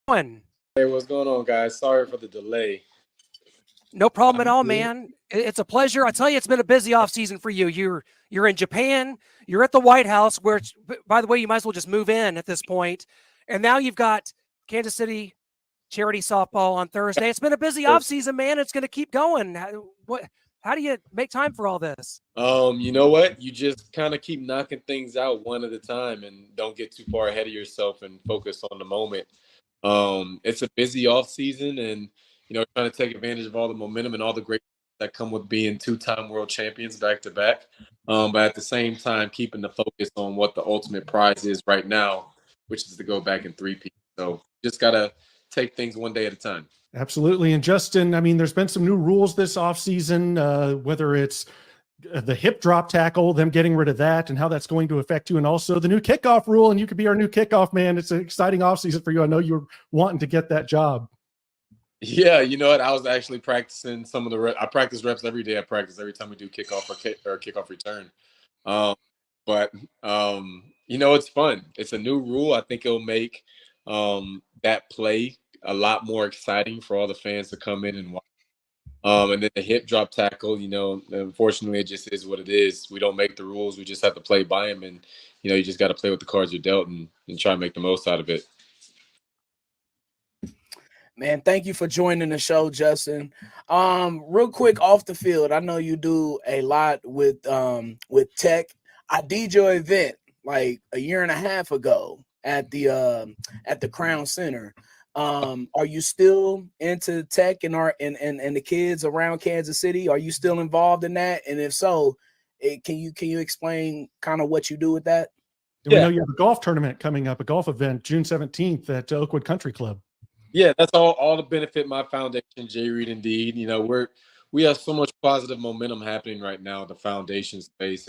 Going? Hey, what's going on, guys? Sorry for the delay. No problem at all, man. It's a pleasure. I tell you, it's been a busy off season for you. You're in Japan. You're at the White House, where, by the way, you might as well just move in at this point. And now you've got Kansas City charity softball on Thursday. It's been a busy off season, man. It's going to keep going. How do you make time for all this? You know what? You just kind of keep knocking things out one at a time and don't get too far ahead of yourself and focus on the moment. It's a busy off season and trying to take advantage of all the momentum and all the great that come with being two-time world champions back to back. But at the same time, keeping the focus on what the ultimate prize is right now, which is to go back in three-peat. So just gotta take things one day at a time. Absolutely. And Justin, I mean, there's been some new rules this offseason, whether it's the hip drop tackle, them getting rid of that and how that's going to affect you. And also the new kickoff rule, and you could be our new kickoff man. It's an exciting offseason for you. I know you're wanting to get that job. Yeah, you know what? I was actually practicing some of the I practice reps every day. I practice every time we do kickoff or kickoff return. Um, but it's fun. It's a new rule. I think it'll make that play a lot more exciting for all the fans to come in and watch. And then the hip drop tackle, unfortunately, it just is what it is. We don't make the rules. We just have to play by them, and you just got to play with the cards you're dealt and try and make the most out of it. Man, thank you for joining the show, Justin. Real quick off the field, I know you do a lot with tech. I did your event like a year and a half ago at the Crown Center. Are you still into tech and the kids around Kansas City? Are you still involved in that? And if so, can you explain kind of what you do with that? We know you have a golf tournament coming up, a golf event, June 17th at Oakwood Country Club. Yeah, that's all to benefit my foundation, J. Reid. Indeed, we have so much positive momentum happening right now at the foundation space.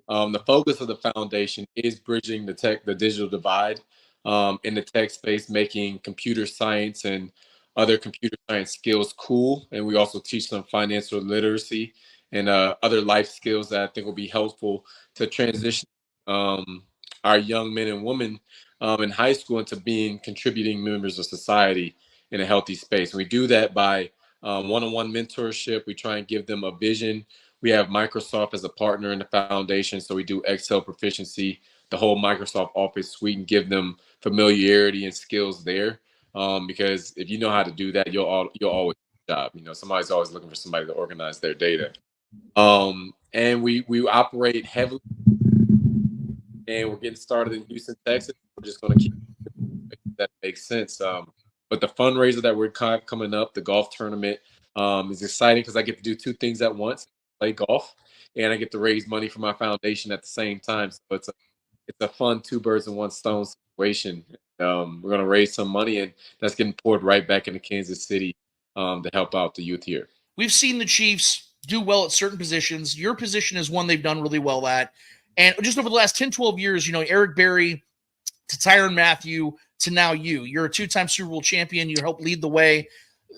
The focus of the foundation is bridging the digital divide in the tech space, making computer science and other computer science skills cool. And we also teach them financial literacy and other life skills that I think will be helpful to transition our young men and women in high school into being contributing members of society in a healthy space. And we do that by one-on-one mentorship. We try and give them a vision. We have Microsoft as a partner in the foundation, so we do Excel proficiency, the whole Microsoft Office suite, and give them familiarity and skills there. Because if you know how to do that, you'll always get a job. Somebody's always looking for somebody to organize their data. And we operate heavily, and we're getting started in Houston, Texas. We're just going to keep that makes sense. But the fundraiser that we're coming up, the golf tournament, is exciting because I get to do two things at once: play golf, and I get to raise money for my foundation at the same time. So it's a fun two birds in one stone situation. We're going to raise some money, and that's getting poured right back into Kansas City to help out the youth here. We've seen the Chiefs do well at certain positions. Your position is one they've done really well at. And just over the last 10, 12 years, Eric Berry to Tyrann Mathieu to now you. You're a two-time Super Bowl champion. You helped lead the way.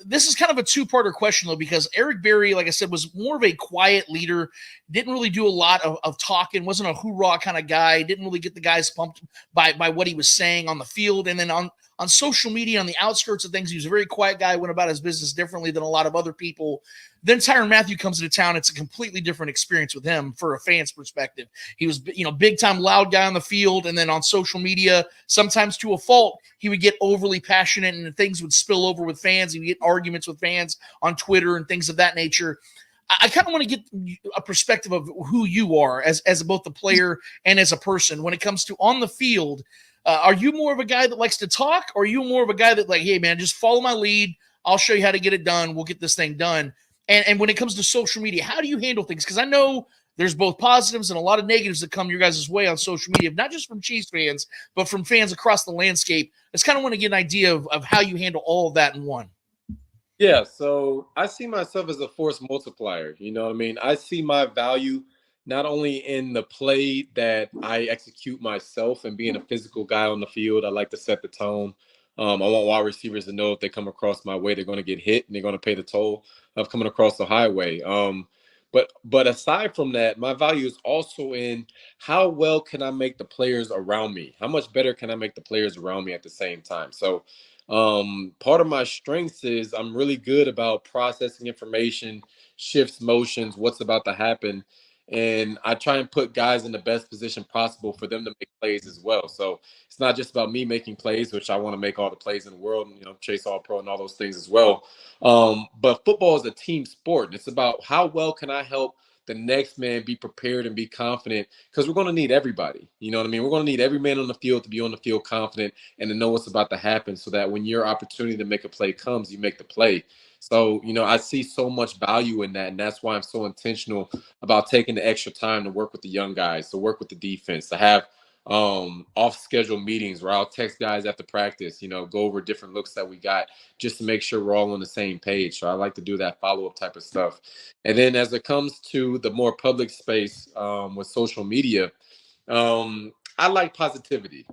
This is kind of a two-parter question, though, because Eric Berry, like I said, was more of a quiet leader, didn't really do a lot of talking, wasn't a hoorah kind of guy, didn't really get the guys pumped by what he was saying on the field. And then on social media, on the outskirts of things, he was a very quiet guy, went about his business differently than a lot of other people. Then Tyrann Mathieu comes into town. It's a completely different experience with him for a fan's perspective. He was, big time loud guy on the field. And then on social media, sometimes to a fault, he would get overly passionate and things would spill over with fans. He would get arguments with fans on Twitter and things of that nature. I kind of want to get a perspective of who you are as both a player and as a person when it comes to on the field. Are you more of a guy that likes to talk, or are you more of a guy that like, hey, man, just follow my lead. I'll show you how to get it done. We'll get this thing done. And when it comes to social media, how do you handle things? Because I know there's both positives and a lot of negatives that come your guys' way on social media, not just from Chiefs fans, but from fans across the landscape. I just kind of want to get an idea of how you handle all of that in one. Yeah, so I see myself as a force multiplier. You know what I mean? I see my value not only in the play that I execute myself and being a physical guy on the field. I like to set the tone. I want wide receivers to know if they come across my way, they're going to get hit and they're going to pay the toll of coming across the highway. But aside from that, my value is also in how well can I make the players around me? How much better can I make the players around me at the same time? So part of my strengths is I'm really good about processing information, shifts, motions, what's about to happen. And I try and put guys in the best position possible for them to make plays as well. So it's not just about me making plays, which I want to make all the plays in the world and, chase all pro and all those things as well. But football is a team sport. It's about how well can I help the next man be prepared and be confident, because we're going to need everybody. You know what I mean? We're going to need every man on the field to be on the field confident and to know what's about to happen, so that when your opportunity to make a play comes, you make the play. So, I see so much value in that. And that's why I'm so intentional about taking the extra time to work with the young guys, to work with the defense, to have off schedule meetings where I'll text guys after practice, go over different looks that we got, just to make sure we're all on the same page. So I like to do that follow-up type of stuff. And then as it comes to the more public space with social media, I like positivity.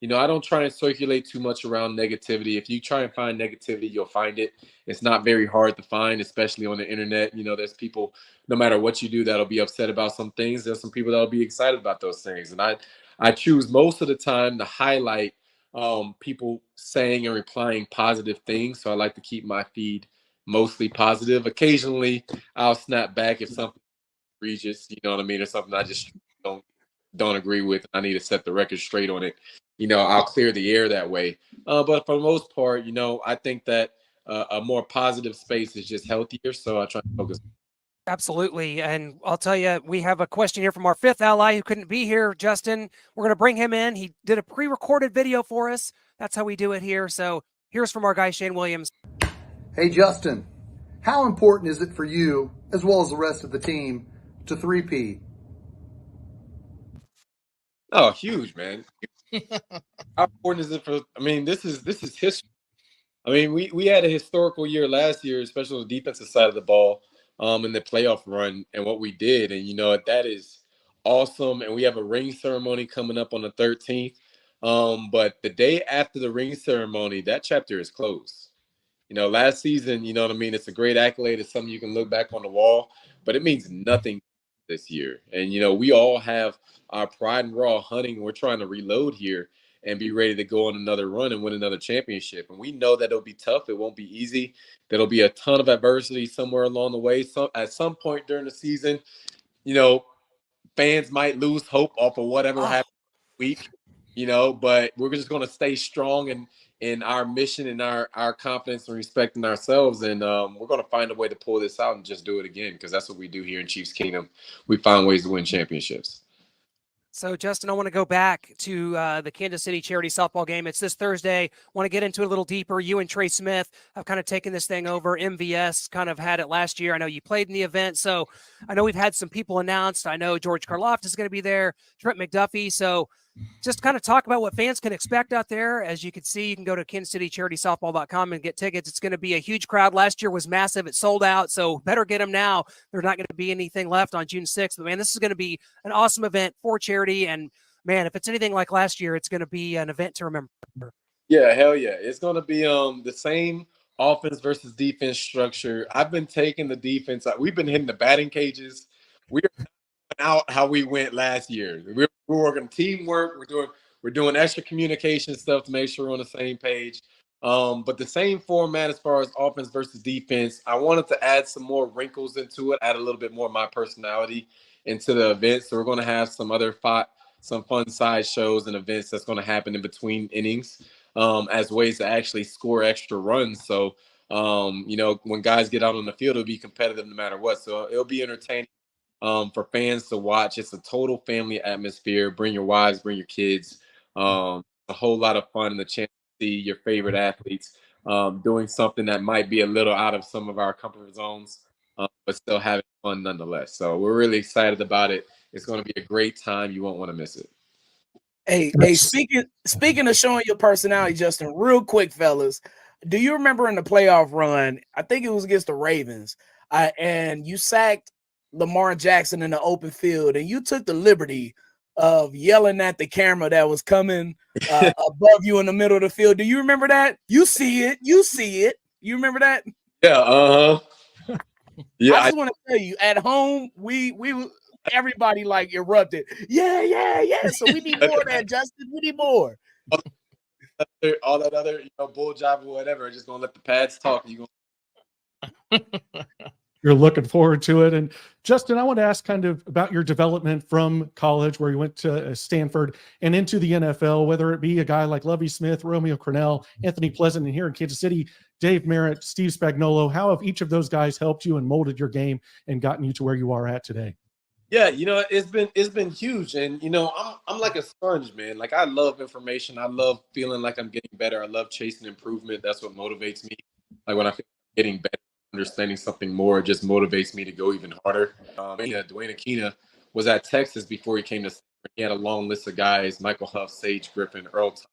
I don't try and circulate too much around negativity. If you try and find negativity, you'll find it. It's not very hard to find, especially on the internet. There's people, no matter what you do, that'll be upset about some things. There's some people that'll be excited about those things. And I choose most of the time to highlight people saying and replying positive things. So I like to keep my feed mostly positive. Occasionally, I'll snap back if something egregious, you know what I mean, or something I just don't agree with. I need to set the record straight on it. I'll clear the air that way. But for the most part, I think that a more positive space is just healthier. So I try to focus. Absolutely. And I'll tell you, we have a question here from our fifth ally who couldn't be here, Justin. We're going to bring him in. He did a pre-recorded video for us. That's how we do it here. So here's from our guy, Shane Williams. Hey, Justin, how important is it for you, as well as the rest of the team, to three-peat? Oh, huge, man. How important is it for? I mean, this is history. I mean, we had a historical year last year, especially on the defensive side of the ball, in the playoff run and what we did. And that is awesome. And we have a ring ceremony coming up on the 13th. But the day after the ring ceremony, that chapter is closed. Last season, you know what I mean? It's a great accolade. It's something you can look back on the wall, but it means nothing this year. And, we all have our pride and raw hunting. We're trying to reload here and be ready to go on another run and win another championship. And we know that it'll be tough. It won't be easy. There'll be a ton of adversity somewhere along the way. So at some point during the season, fans might lose hope off of whatever happened week, but we're just going to stay strong in our mission and our confidence and respecting ourselves. And we're going to find a way to pull this out and just do it again, because that's what we do here in Chiefs Kingdom. We find ways to win championships. So, Justin, I want to go back to the Kansas City charity softball game. It's this Thursday. Want to get into it a little deeper. You and Trey Smith have kind of taken this thing over. MVS kind of had it last year. I know you played in the event. So I know we've had some people announced. I know George Karloff is going to be there, Trent McDuffie. So just kind of talk about what fans can expect out there. As you can see, you can go to kansascitycharitysoftball.com and get tickets. It's going to be a huge crowd. Last year was massive. It sold out, so better get them now. There's not going to be anything left on June 6th. But, man, this is going to be an awesome event for charity. And, man, if it's anything like last year, it's going to be an event to remember. Yeah, hell yeah. It's going to be the same offense versus defense structure. I've been taking the defense. We've been hitting the batting cages. We're out how we went last year. We're working teamwork. We're doing extra communication stuff to make sure we're on the same page. But the same format as far as offense versus defense. I wanted to add some more wrinkles into it, add a little bit more of my personality into the event. So we're going to have some fun side shows and events that's going to happen in between innings as ways to actually score extra runs. So when guys get out on the field, it'll be competitive no matter what. So it'll be entertaining for fans to watch. It's a total family atmosphere. Bring your wives, bring your kids. A whole lot of fun and the chance to see your favorite athletes doing something that might be a little out of some of our comfort zones, but still having fun nonetheless. So we're really excited about it. It's going to be a great time. You won't want to miss it. Hey, speaking of showing your personality, Justin, real quick, fellas, do you remember in the playoff run, I think it was against the Ravens, and you sacked Lamar Jackson in the open field, and you took the liberty of yelling at the camera that was coming above you in the middle of the field? Do you remember that? You see it. You remember that? Yeah, Yeah, I just want to tell you, at home, everybody like erupted. Yeah. So we need more of that, Justin. We need more. all that other bull job or whatever. Just gonna let the pads talk. You gonna You're looking forward to it. And Justin, I want to ask kind of about your development from college, where you went to Stanford and into the NFL, whether it be a guy like Lovie Smith, Romeo Crennel, Anthony Pleasant, and here in Kansas City, Dave Merritt, Steve Spagnuolo. How have each of those guys helped you and molded your game and gotten you to where you are at today? Yeah, it's been huge, and I'm like a sponge, man. Like I love information. I love feeling like I'm getting better. I love chasing improvement. That's what motivates me. Like when I feel like I'm getting better, understanding something more, it just motivates me to go even harder. Dwayne Akina was at Texas before he came to Stanford. He had a long list of guys: Michael Huff, Sage Griffin, Earl Thomas,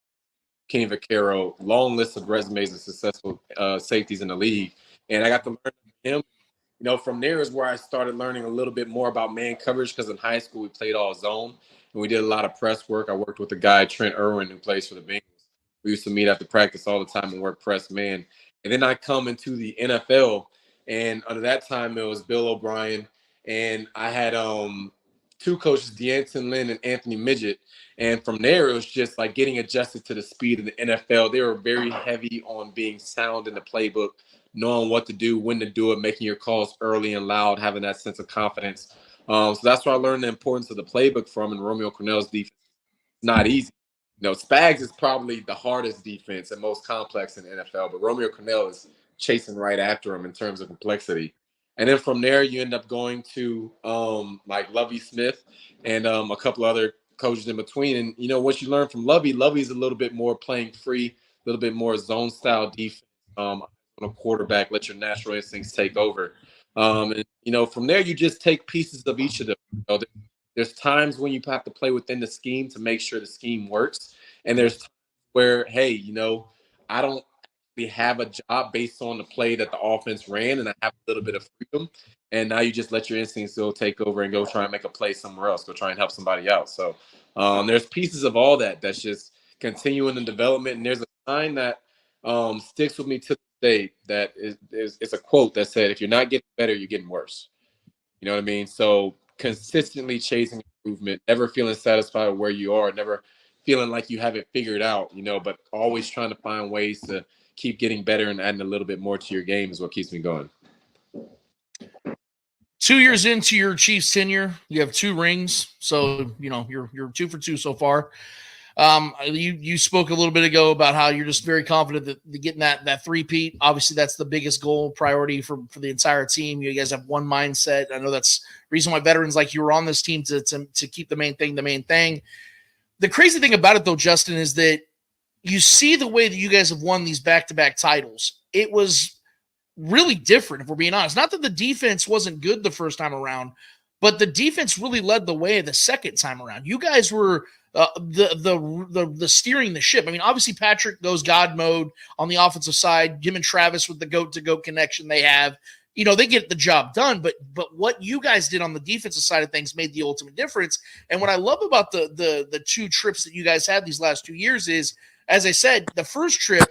Kenny Vaccaro, long list of resumes of successful safeties in the league, and I got to learn from him. From there is where I started learning a little bit more about man coverage, because in high school we played all zone and we did a lot of press work. I worked with a guy, Trent Irwin, who plays for the Bengals. We used to meet after practice all the time and work press man. And then I come into the NFL, and under that time it was Bill O'Brien, and I had two coaches, D'Anton Lynn and Anthony Midget. And from there it was just like getting adjusted to the speed of the NFL. They were very heavy on being sound in the playbook, knowing what to do, when to do it, making your calls early and loud, having that sense of confidence. So that's where I learned the importance of the playbook from. And Romeo Crennel's defense is not easy. Spags is probably the hardest defense and most complex in the NFL, but Romeo Crennel is chasing right after him in terms of complexity. And then from there, you end up going to like Lovie Smith and a couple other coaches in between. And what you learn from Lovie's a little bit more playing free, a little bit more zone style defense. On a quarterback, let your natural instincts take over. And from there, you just take pieces of each of them. There's times when you have to play within the scheme to make sure the scheme works. And there's times where, hey, I don't really have a job based on the play that the offense ran, and I have a little bit of freedom. And now you just let your instincts go take over and go try and make a play somewhere else, go try and help somebody out. So there's pieces of all that's just continuing the development. And there's a sign that sticks with me to this day that it's a quote that said, if you're not getting better, you're getting worse. You know what I mean? So consistently chasing improvement, never feeling satisfied with where you are, never feeling like you have it figured out, but always trying to find ways to keep getting better and adding a little bit more to your game is what keeps me going. 2 years into your Chiefs tenure, you have 2 rings. So, you're 2 for 2 so far. You spoke a little bit ago about how you're just very confident that getting that three-peat. Obviously, that's the biggest goal priority for the entire team. You guys have one mindset. I know that's the reason why veterans like you were on this team to keep the main thing the main thing. The crazy thing about it, though, Justin, is that you see the way that you guys have won these back-to-back titles. It was really different, if we're being honest. Not that the defense wasn't good the first time around, but the defense really led the way the second time around. You guys were the steering the ship. I mean, obviously Patrick goes God mode on the offensive side. Him and Travis with the goat-to-goat connection they have. They get the job done, but what you guys did on the defensive side of things made the ultimate difference. And what I love about the 2 trips that you guys had these last 2 years is, as I said, the first trip,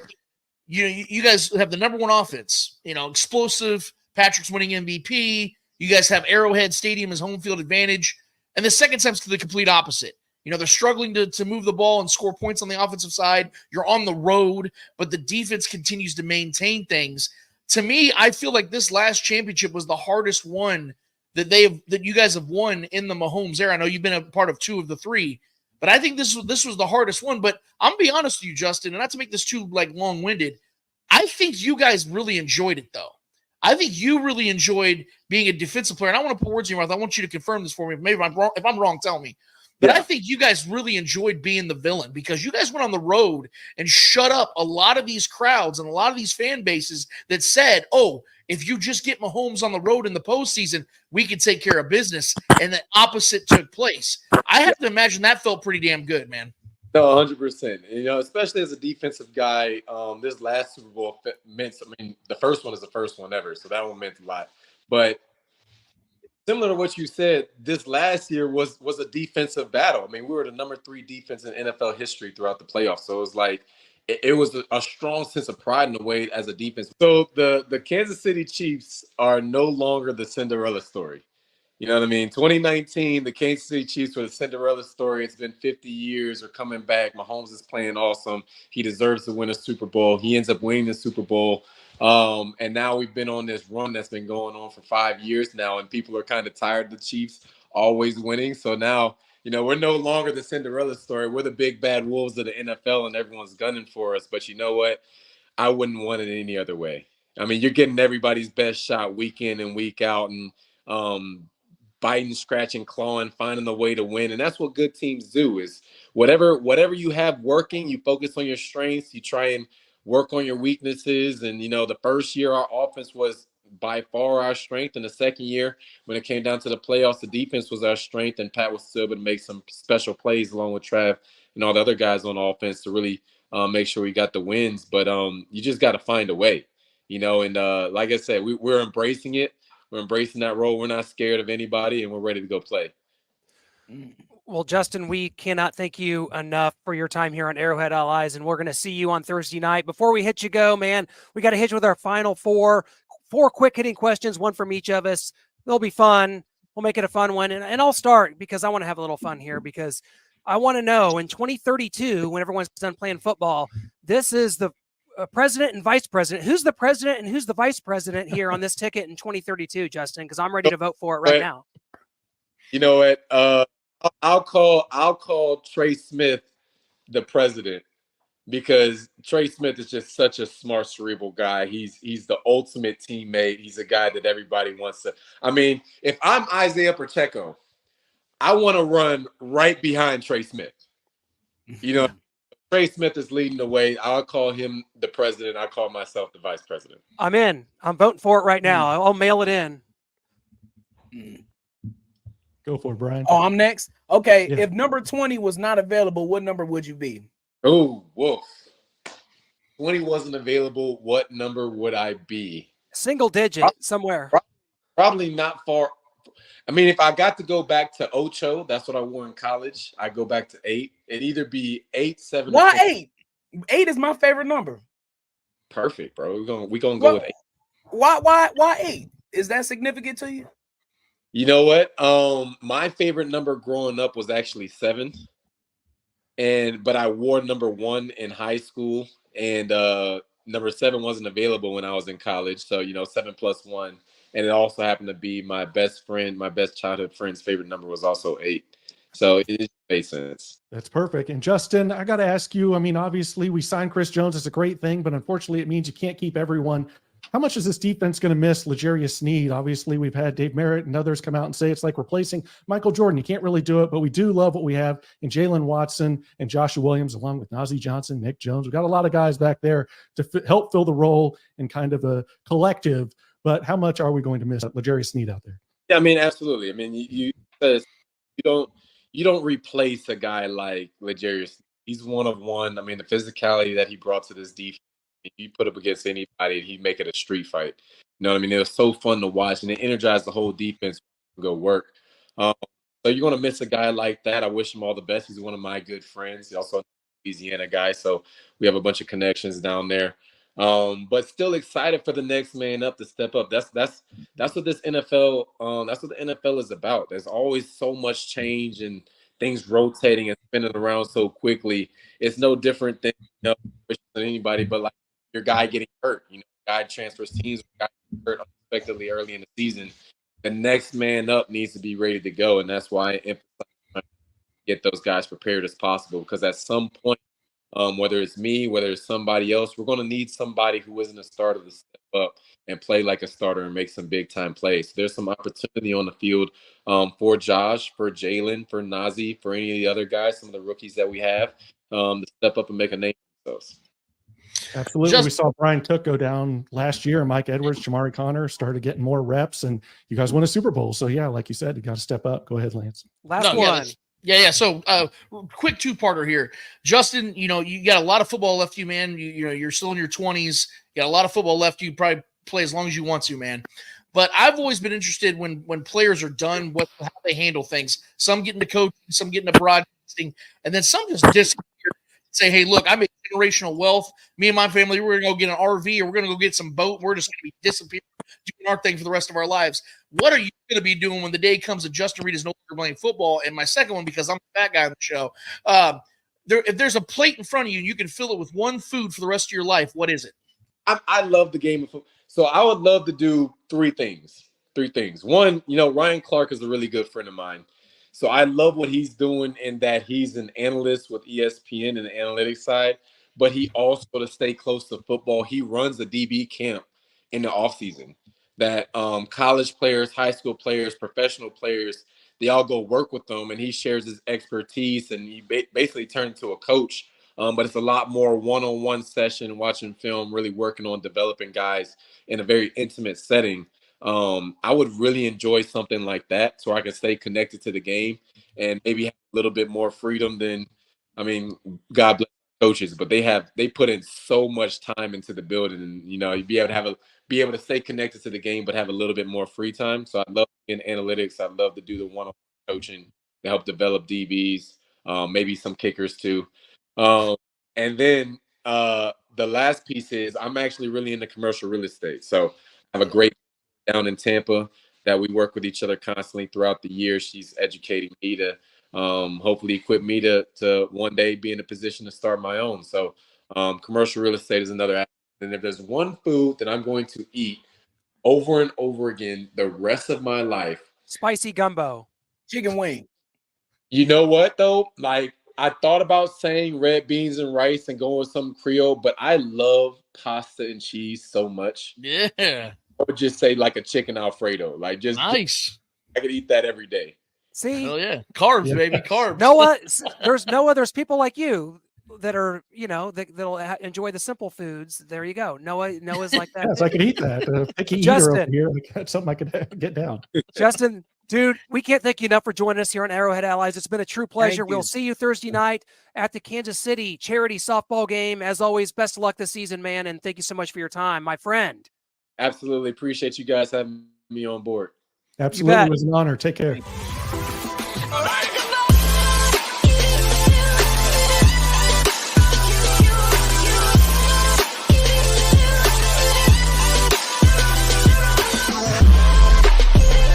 you guys have the number 1 offense, explosive. Patrick's winning MVP. You guys have Arrowhead Stadium as home field advantage. And the second time's to the complete opposite. They're struggling to move the ball and score points on the offensive side. You're on the road, but the defense continues to maintain things. To me, I feel like this last championship was the hardest one that you guys have won in the Mahomes era. I know you've been a part of 2 of the 3, but I think this was the hardest one. But I'm gonna be honest with you, Justin, and not to make this too long-winded. I think you guys really enjoyed it, though. I think you really enjoyed being a defensive player. And I want to put words in your mouth. I want you to confirm this for me. Maybe if I'm wrong, tell me. But yeah. I think you guys really enjoyed being the villain, because you guys went on the road and shut up a lot of these crowds and a lot of these fan bases that said, oh, if you just get Mahomes on the road in the postseason, we can take care of business. And the opposite took place. I have to imagine that felt pretty damn good, man. No, 100%. Especially as a defensive guy, this last Super Bowl meant, the first one is the first one ever, so that one meant a lot. But similar to what you said, this last year was a defensive battle. We were the number 3 defense in NFL history throughout the playoffs. So it was like it was a strong sense of pride in the way as a defense. So the Kansas City Chiefs are no longer the Cinderella story. You know what I mean? 2019, the Kansas City Chiefs were the Cinderella story. It's been 50 years. They're coming back. Mahomes is playing awesome. He deserves to win a Super Bowl. He ends up winning the Super Bowl. And now we've been on this run that's been going on for 5 years now, and people are kind of tired of the Chiefs always winning. So now, we're no longer the Cinderella story. We're the big bad wolves of the NFL, and everyone's gunning for us. But you know what? I wouldn't want it any other way. I mean, you're getting everybody's best shot week in and week out, and biting, scratching, clawing, finding the way to win. And that's what good teams do is whatever you have working, you focus on your strengths, you try and work on your weaknesses. And, the first year our offense was by far our strength. And the second year, when it came down to the playoffs, the defense was our strength. And Pat was still able to make some special plays along with Trav and all the other guys on offense to really make sure we got the wins. But you just got to find a way, and like I said, we're embracing it. We're embracing that role. We're not scared of anybody, and we're ready to go play. Well, Justin, we cannot thank you enough for your time here on Arrowhead Allies, and we're going to see you on Thursday night. Before we hit you go, man, we got to hit you with our final four quick hitting questions, one from each of us. They'll be fun. We'll make it a fun one. And I'll start because I want to have a little fun here because I want to know in 2032, when everyone's done playing football, this is the president and vice president. Who's the president and who's the vice president here on this ticket in 2032, Justin? Because I'm ready to vote for it right now. You know what? I'll call Trey Smith the president because Trey Smith is just such a smart, cerebral guy. He's the ultimate teammate. He's a guy that everybody wants to. I mean, if I'm Isaiah Pacheco, I want to run right behind Trey Smith. Trey Smith is leading the way. I'll call him the president. I'll call myself the vice president. I'm in. I'm voting for it right now. I'll mail it in. Go for it, Brian. Oh, I'm next. Okay. Yeah. If number 20 was not available, what number would you be? Oh, whoa. 20 wasn't available. What number would I be? Single digit somewhere. Probably not far. I mean, if I got to go back to Ocho, that's what I wore in college. I go back to 8. It'd either be 8, 7. Why 8? 8 is my favorite number. Perfect, bro. We're gonna go with 8. Why 8? Is that significant to you? You know what? My favorite number growing up was actually 7. But I wore number 1 in high school, and number 7 wasn't available when I was in college. So 7 plus 1. And it also happened to be my best childhood friend's favorite number was also 8. So it makes sense. That's perfect. And Justin, I got to ask you, I mean, obviously we signed Chris Jones. It's a great thing, but unfortunately it means you can't keep everyone. How much is this defense going to miss L'Jarius Sneed? Obviously we've had Dave Merritt and others come out and say it's like replacing Michael Jordan. You can't really do it, but we do love what we have in Jalen Watson and Joshua Williams, along with Najee Johnson, Nick Jones. We've got a lot of guys back there to help fill the role in kind of a collective. But how much are we going to miss L'Jarius Sneed out there? Yeah, I mean, absolutely. I mean, you don't replace a guy like L'Jarius. He's one of one. I mean, the physicality that he brought to this defense, if you put up against anybody, he'd make it a street fight. You know what I mean? It was so fun to watch, and it energized the whole defense to go work. So you're going to miss a guy like that. I wish him all the best. He's one of my good friends. He's also a Louisiana guy, so we have a bunch of connections down there. But still excited for the next man up to step up. That's what this NFL, that's what the NFL is about. There's always so much change and things rotating and spinning around so quickly. It's no different than than anybody, but like your guy getting hurt. Guy transfers teams, guy hurt unexpectedly early in the season. The next man up needs to be ready to go, and that's why I emphasize trying to get those guys prepared as possible. Because at some point, whether it's me, whether it's somebody else, we're going to need somebody who isn't a starter to step up and play like a starter and make some big time plays. There's some opportunity on the field for Josh, for Jalen, for Najee, for any of the other guys, some of the rookies that we have to step up and make a name for themselves. Absolutely. We saw Brian Cook go down last year. Mike Edwards, Jamari Connor started getting more reps, and you guys won a Super Bowl. So, yeah, like you said, you got to step up. Go ahead, Lance. Last one. Yeah. So, quick two-parter here, Justin. You got a lot of football left, man. You're still in your 20s. You got a lot of football left. You probably play as long as you want to, man. But I've always been interested when players are done, how they handle things. Some get into coaching, some get into broadcasting, and then some just disappear. say, hey, look, I made generational wealth. Me and my family, we're going to go get an RV or we're going to go get some boat. We're just going to be disappearing, doing our thing for the rest of our lives. What are you going to be doing when the day comes that Justin Reid is no longer playing football? And my second one, because I'm the fat guy on the show, if there's a plate in front of you and you can fill it with one food for the rest of your life, what is it? I love the game of football. So I would love to do three things. One, Ryan Clark is a really good friend of mine. So I love what he's doing in that he's an analyst with ESPN and the analytics side, but he also, to stay close to football, he runs a DB camp in the offseason that college players, high school players, professional players, they all go work with them, and he shares his expertise, and he basically turned into a coach. But it's a lot more one-on-one session, watching film, really working on developing guys in a very intimate setting. I would really enjoy something like that so I can stay connected to the game and maybe have a little bit more freedom than, God bless coaches, but they put in so much time into the building, and you'd be able to stay connected to the game but have a little bit more free time. So I love in analytics. I love to do the one-on-one coaching to help develop DBs, maybe some kickers too. And then the last piece is I'm actually really into commercial real estate. So I have a great down in Tampa that we work with each other constantly throughout the year. She's educating me to hopefully equip me to one day be in a position to start my own. So commercial real estate is another aspect. And if there's one food that I'm going to eat over and over again the rest of my life, Spicy gumbo. Chicken wing. you know what though? Like, I thought about saying red beans and rice and going with some Creole, but I love pasta and cheese so much. Yeah. I would just say like a chicken Alfredo. Like Nice. I could eat that every day. See, Hell yeah. Carbs, baby. Carbs. Noah, there's people like you that are, that'll enjoy the simple foods. There you go. Noah's like that. Yes, I could eat that. Picky eater Justin. over here. That's something I could get down. Justin, dude, we can't thank you enough for joining us here on Arrowhead Allies. It's been a true pleasure. Thank you. We'll see you Thursday night at the Kansas City charity softball game. As always, best of luck this season, man, and thank you so much for your time, my friend. Absolutely. Appreciate you guys having me on board. Absolutely. bet. It was an honor. Take care. All right.